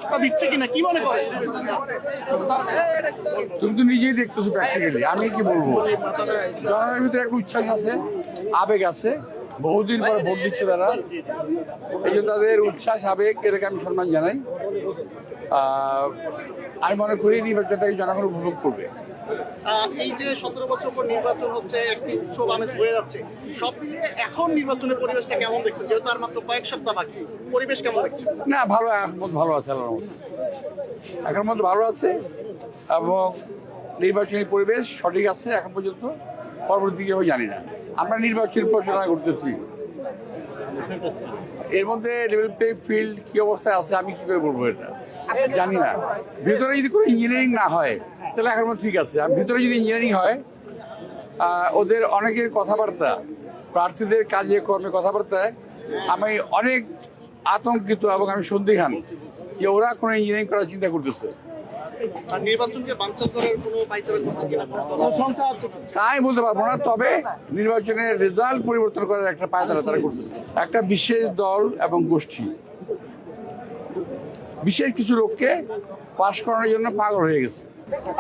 বার্তা দিচ্ছে কিনা কি মনে করেন? তুমি তো নিজেই দেখতেছো প্র্যাকটিক্যালি, আমি কি বলবো? জনগণের ভিতরে একটা উচ্ছ্বাস আছে, আবেগ আছে, বহুদিন পরে ভোট দিচ্ছে তারা, এই জন্য তাদের উচ্ছ্বাস আবেগ এটাকে আমি সম্মান জানাই। আমি মনে করি নির্বাচনটাকে জনগণ উপভোগ করবে। এই যে 17 বছর পর নির্বাচন হচ্ছে, একটি উৎসব আমেজ হয়ে যাচ্ছে, সব মিলিয়ে এখন নির্বাচনের পরিবেশটা কেমন দেখছেন? যেহেতু আর মাত্র কয়েক সপ্তাহ বাকি, পরিবেশ কেমন দেখছেন? না, ভালো, এখন মধ্যে ভালো আছে, আল্লাহর মধ্যে এখন মধ্যে ভালো আছে, এবং নির্বাচনী পরিবেশ সঠিক আছে এখন পর্যন্ত। পরবর্তী দিকে আমি জানি না, আমরা নির্বাচনী প্রচারণা করতেছি, এর মধ্যে লেভেল প্লে ফিল্ড কি অবস্থায় আছে আমি কি করে বলবো এটা জানি না। ভিতরে যদি কোনো ইঞ্জিনিয়ারিং না হয় তাহলে এখন ঠিক আছে, আর ভিতরে যদি ইঞ্জিনিয়ারিং হয়, ওদের অনেকের কথাবার্তা, প্রার্থীদের কাজে কর্মে কথাবার্তায় আমি অনেক আতঙ্কিত এবং আমি সন্দিহান যে ওরা কোনো ইঞ্জিনিয়ারিং করার চিন্তা করতেছে। আর নির্বাচনকে বানচাল করার কোনো পাইতারা করছে কিনা, কোনো সংখ্যা আছে? তাই বলতে পারবো না, তবে নির্বাচনের রেজাল্ট পরিবর্তন করার একটা পায়তারা তারা করতেছে। একটা বিশেষ দল এবং গোষ্ঠী বিশেষ কিছু লোককে পাশ করানোর জন্য পাগল হয়ে গেছে।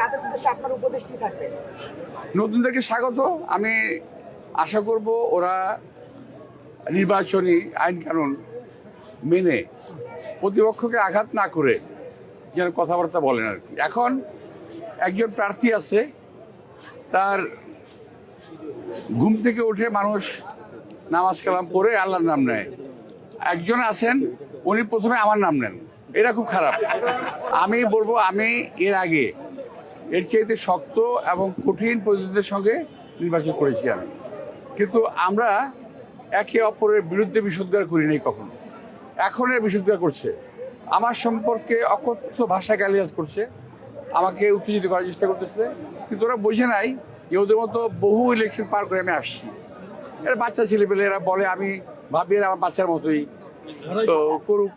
তাদের উদ্দেশ্যে আপনার উপদেশ কি থাকবে? নতুনদেরকে স্বাগত। আমি আশা করব ওরা নির্বাচনী আইন কানুন মেনে প্রতিপক্ষকে আঘাত না করে যেন কথাবার্তা বলেন আর কি। এখন একজন প্রার্থী আছে, তার ঘুম থেকে উঠে মানুষ নামাজ কালাম পড়ে আল্লাহর নাম নেয়। একজন আছেন উনি প্রথমে আমার নাম নেন, এটা খুব খারাপ। আমি বলবো আমি এর আগে এর চাইতে শক্ত এবং কঠিন পদ্ধতির সঙ্গে নির্বাচন করেছি আমি, কিন্তু আমরা একে অপরের বিরুদ্ধে বিষোদ্গার করি নাই কখনো। এখন এর বিষোদ্গার করছে, আমার সম্পর্কে অকথ্য ভাষা গালিগালাজ করছে, আমাকে উত্তেজিত করার চেষ্টা করতেছে, কিন্তু ওরা বোঝে নাই যে ওদের মতো বহু ইলেকশন পার করে আমি আসছি। এরা বাচ্চা ছেলে পেলে, এরা বলে, আমি ভাবি এরা আমার বাচ্চার মতোই, তো করুক।